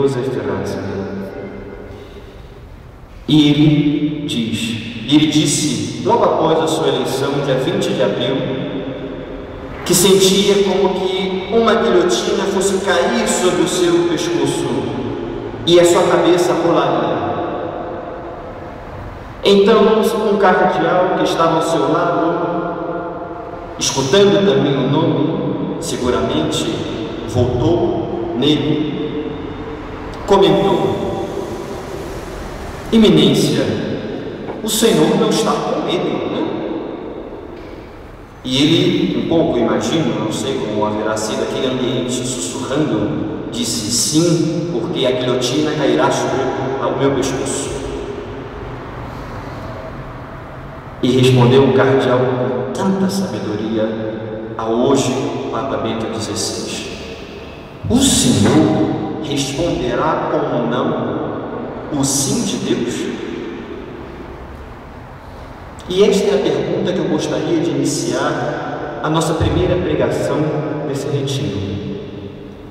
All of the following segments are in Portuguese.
Joseph Ratzinger. E ele disse, logo após a sua eleição, dia 20 de abril, que sentia como que uma guilhotina fosse cair sobre o seu pescoço e a sua cabeça rolaria. Então, um cardeal que estava ao seu lado, escutando também o nome, seguramente voltou nele, comentou: Eminência, o Senhor não está com ele, né? E ele, um pouco, imagino, não sei como haverá sido aquele ambiente, sussurrando, disse: sim, porque a guilhotina cairá sobre o meu pescoço. E respondeu o cardeal com tanta sabedoria a hoje Papa Bento XVI: o Senhor responderá com não o sim de Deus? E esta é a pergunta que eu gostaria de iniciar a nossa primeira pregação desse retiro,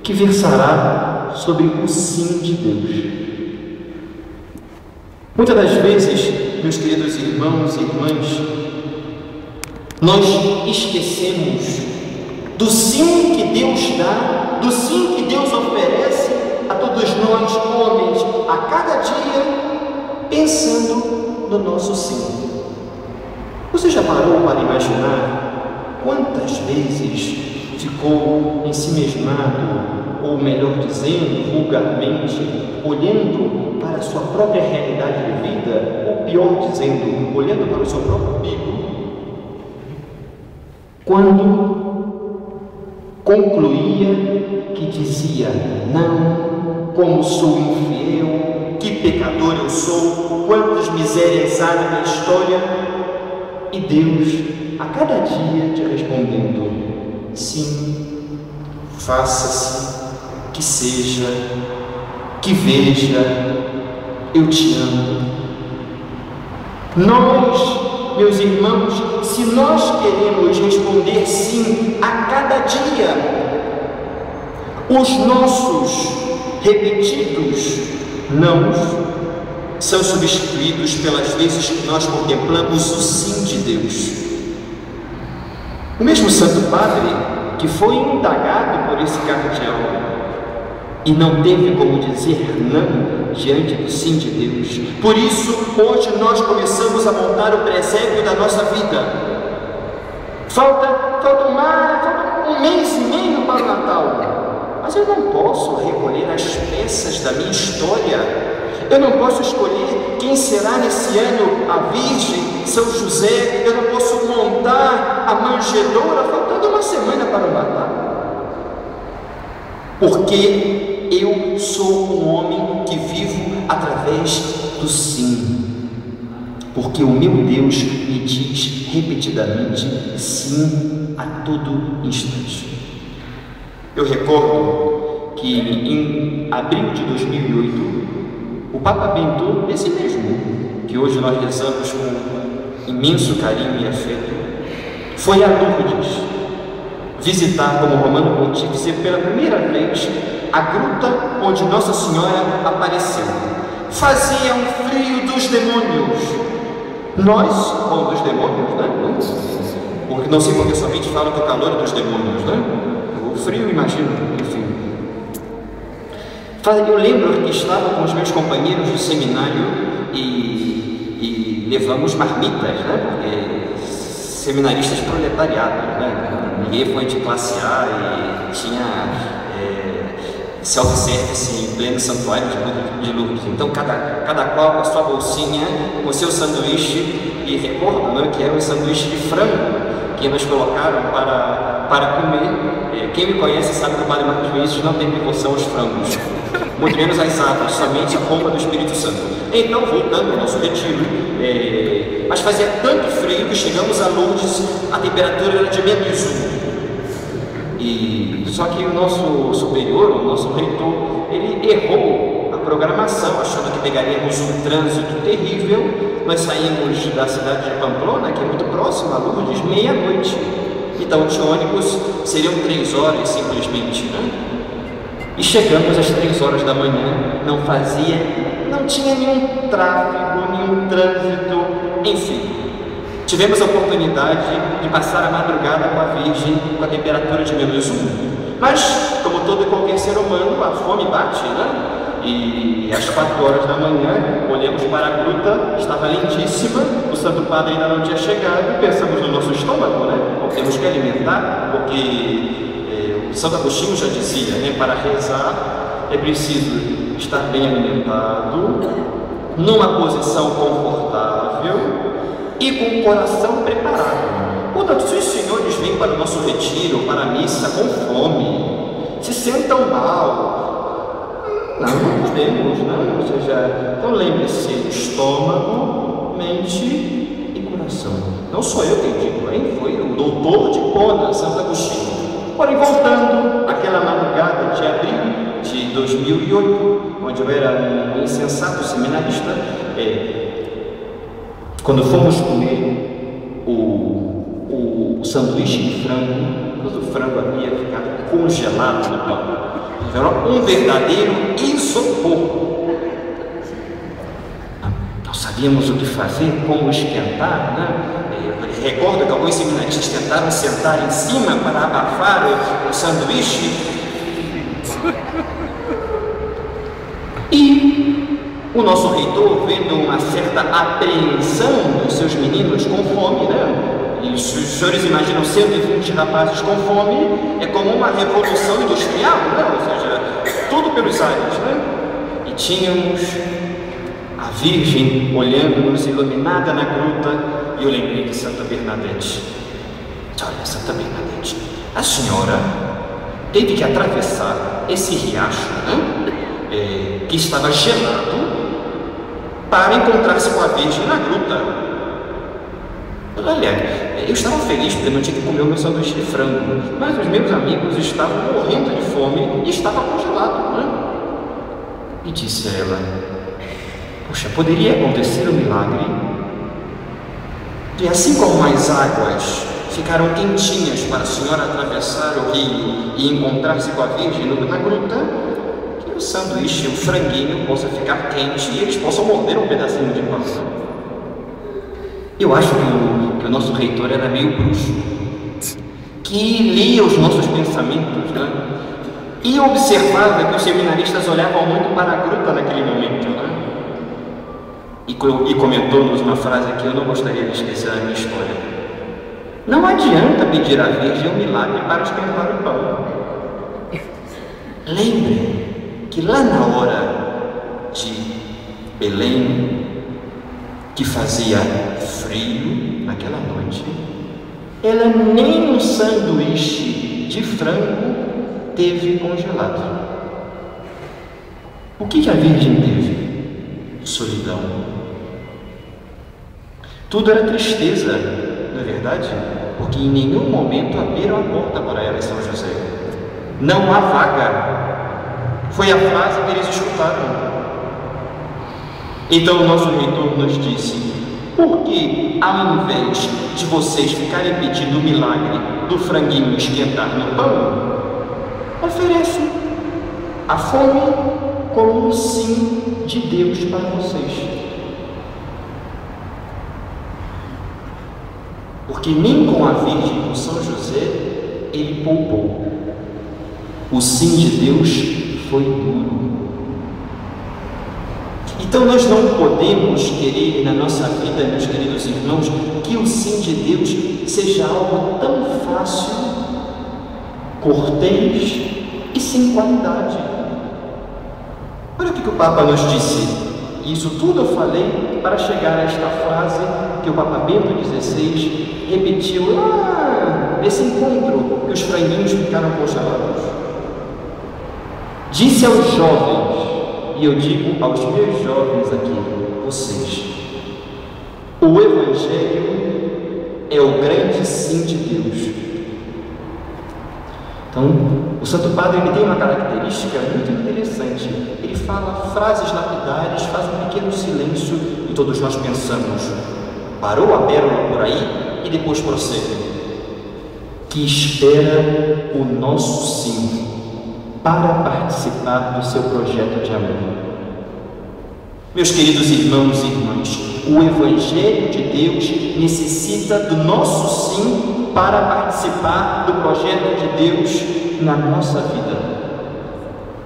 que versará sobre o sim de Deus. Muitas das vezes, meus queridos irmãos e irmãs, nós esquecemos do sim que Deus dá, do sim que Deus oferece a todos nós, homens, a cada dia, pensando no nosso sim. Você já parou para imaginar quantas vezes ficou ensimesmado, ou melhor dizendo, vulgarmente, olhando para a sua própria realidade de vida, ou pior dizendo, olhando para o seu próprio umbigo, quando concluía que dizia: não, como sou infiel, que pecador eu sou, quantas misérias há na minha história. E Deus, a cada dia, te respondendo: sim, faça-se, que seja, que veja, eu te amo. Nós, meus irmãos, se nós queremos responder sim a cada dia, os nossos repetidos nãos são substituídos pelas vezes que nós contemplamos o sim de Deus. O mesmo Santo Padre que foi indagado por esse cardeal e não teve como dizer não diante do sim de Deus. Por isso, hoje nós começamos a montar o presépio da nossa vida. Falta um mês e meio para o Natal, mas eu não posso recolher as peças da minha história. Eu não posso escolher quem será nesse ano a Virgem, São José. Eu não posso montar a manjedoura faltando uma semana para o Natal. Porque eu sou um homem que vivo através do sim. Porque o meu Deus me diz repetidamente sim a todo instante. Eu recordo que em abril de 2008, o Papa Bento, esse mesmo, que hoje nós rezamos com imenso carinho e afeto, foi a Lourdes visitar como Romano Pontífice pela primeira vez a gruta onde Nossa Senhora apareceu. Fazia um frio dos demônios. Nós, ou dos demônios, né? Porque não sei porque somente falam do calor dos demônios, né? O frio, imagino, enfim. Eu lembro que estava com os meus companheiros do seminário e levamos marmitas, né? Porque seminaristas proletariados, né? Ninguém foi de classe A e tinha self-service em pleno santuário de Lourdes. Então, cada qual com a sua bolsinha, com o seu sanduíche, e recordo, né, que era um sanduíche de frango que nos colocaram para comer. Quem me conhece sabe que o Padre Marcos Vinícius não tem devoção aos frangos, muito menos às aves, somente a pomba do Espírito Santo. Então, voltando ao nosso retiro, mas fazia tanto frio que chegamos a Lourdes, a temperatura era de -1. Só que o nosso superior, o nosso reitor, ele errou a programação, achando que pegaríamos um trânsito terrível. Nós saímos da cidade de Pamplona, que é muito próxima a Lourdes, meia-noite. Então, de ônibus seriam 3 horas simplesmente, né? E chegamos às 3 horas da manhã, não tinha nenhum tráfego, nenhum trânsito, enfim. Tivemos a oportunidade de passar a madrugada com a Virgem com a temperatura de -1. Mas, como todo e qualquer ser humano, a fome bate, né? E às 4 horas da manhã, olhamos para a gruta, estava lindíssima, o Santo Padre ainda não tinha chegado, pensamos no nosso estômago, né? Bom, temos que alimentar, porque o Santo Agostinho já dizia, né? Para rezar é preciso estar bem alimentado, numa posição confortável e com o coração preparado. Portanto, se os senhores vêm para o nosso retiro, para a missa com fome, se sentam mal, não podemos, não. Ou seja, então lembre-se, estômago, mente e coração. Não sou eu quem digo, hein? Foi o doutor de Hipona, Santo Agostinho. Porém, voltando àquela madrugada de abril de 2008, onde eu era um insensato seminarista, quando fomos comer o sanduíche de frango, mas o frango havia ficado congelado no pão. Era um verdadeiro isopor. Não sabíamos o que fazer, como esquentar, né? Recordo que alguns seminaristas tentaram sentar em cima para abafar o sanduíche. E o nosso reitor, vendo uma certa apreensão dos seus meninos com fome, né? E os senhores imaginam 120 rapazes com fome, é como uma revolução industrial, né? Ou seja, tudo pelos ares, né? E tínhamos a Virgem olhando-nos, iluminada na gruta, e eu lembrei de Santa Bernadette. Olha, Santa Bernadette, a senhora teve que atravessar esse riacho, né? Que estava gelado, para encontrar-se com a Virgem na gruta. Olha, eu estava feliz porque não tinha que comer o meu sanduíche de frango, mas os meus amigos estavam morrendo de fome e estava congelado, né? E disse a ela: poxa, poderia acontecer um milagre? E assim como as águas ficaram quentinhas para a senhora atravessar o rio e encontrar-se com a Virgem na gruta, que o sanduíche, o franguinho, possa ficar quente e eles possam morder um pedacinho de pão. Eu acho que o nosso reitor era meio bruxo, que lia os nossos pensamentos, né? E observava que os seminaristas olhavam muito para a gruta naquele momento, né? E comentou-nos uma frase que eu não gostaria de esquecer na minha história: não adianta pedir à Virgem um milagre para esquentar o pão. Lembre que lá na hora de Belém, que fazia frio naquela noite, ela nem um sanduíche de frango teve congelado. O que a Virgem teve? Solidão. Tudo era tristeza, não é verdade? Porque em nenhum momento abriram a porta para ela em São José. Não há vaga. Foi a frase que eles escutaram. Então o nosso reitor nos disse: por que, ao invés de vocês ficarem pedindo o milagre do franguinho esquentar no pão, oferecem a fome como um sim de Deus para vocês? Porque nem com a Virgem, com São José, ele poupou. O sim de Deus foi duro. Então nós não podemos querer na nossa vida, meus queridos irmãos, que o sim de Deus seja algo tão fácil, cortês e sem qualidade. Olha o que o Papa nos disse. Isso tudo eu falei para chegar a esta frase que o Papa Bento XVI repetiu lá nesse encontro que os franguinhos ficaram congelados. Disse aos jovens, e eu digo aos meus jovens aqui, vocês: o Evangelho é o grande sim de Deus. Então, o Santo Padre ele tem uma característica muito interessante. Ele fala frases lapidares, faz um pequeno silêncio e todos nós pensamos: parou a pérola por aí? E depois prossegue: que espera o nosso sim. para participar do seu projeto de amor. Meus queridos irmãos e irmãs, o Evangelho de Deus necessita do nosso sim para participar do projeto de Deus na nossa vida.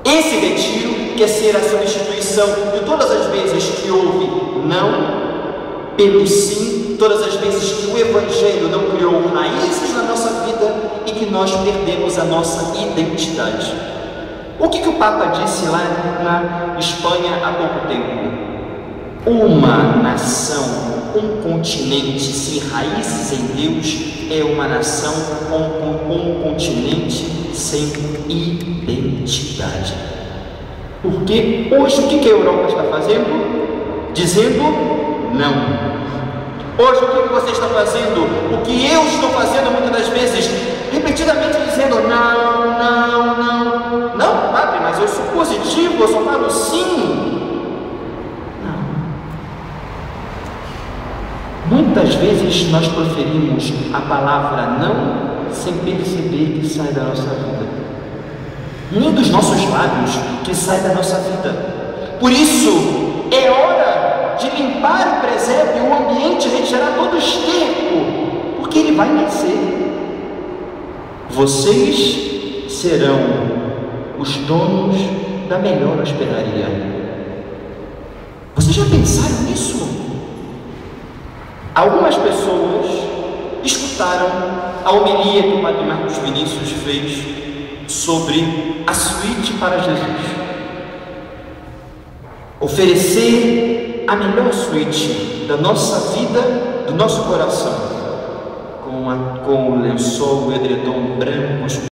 Esse retiro quer ser a substituição de todas as vezes que houve não pelo sim, todas as vezes que o Evangelho não criou raízes na nossa vida e que nós perdemos a nossa identidade. O que o Papa disse lá na Espanha há pouco tempo? Uma nação, um continente sem raízes em Deus é uma nação com um continente sem identidade. Porque hoje o que a Europa está fazendo? Dizendo não. Hoje o que você está fazendo? O que eu estou fazendo muitas das vezes? Repetidamente dizendo não, não, não. Não, padre, mas eu sou positivo, eu só falo sim. Muitas vezes nós proferimos a palavra não sem perceber que sai da nossa vida. Nem dos nossos lábios que sai da nossa vida. Por isso, é hora de limpar o presépio, o ambiente, retirar todo o esterco, porque ele vai nascer. Vocês serão os donos da melhor hospedaria. Vocês já pensaram nisso? Algumas pessoas escutaram a homilia que o Padre Marcos Vinícius fez sobre a suíte para Jesus. Oferecer a melhor suíte da nossa vida, do nosso coração, com o lençol, o edredom branco,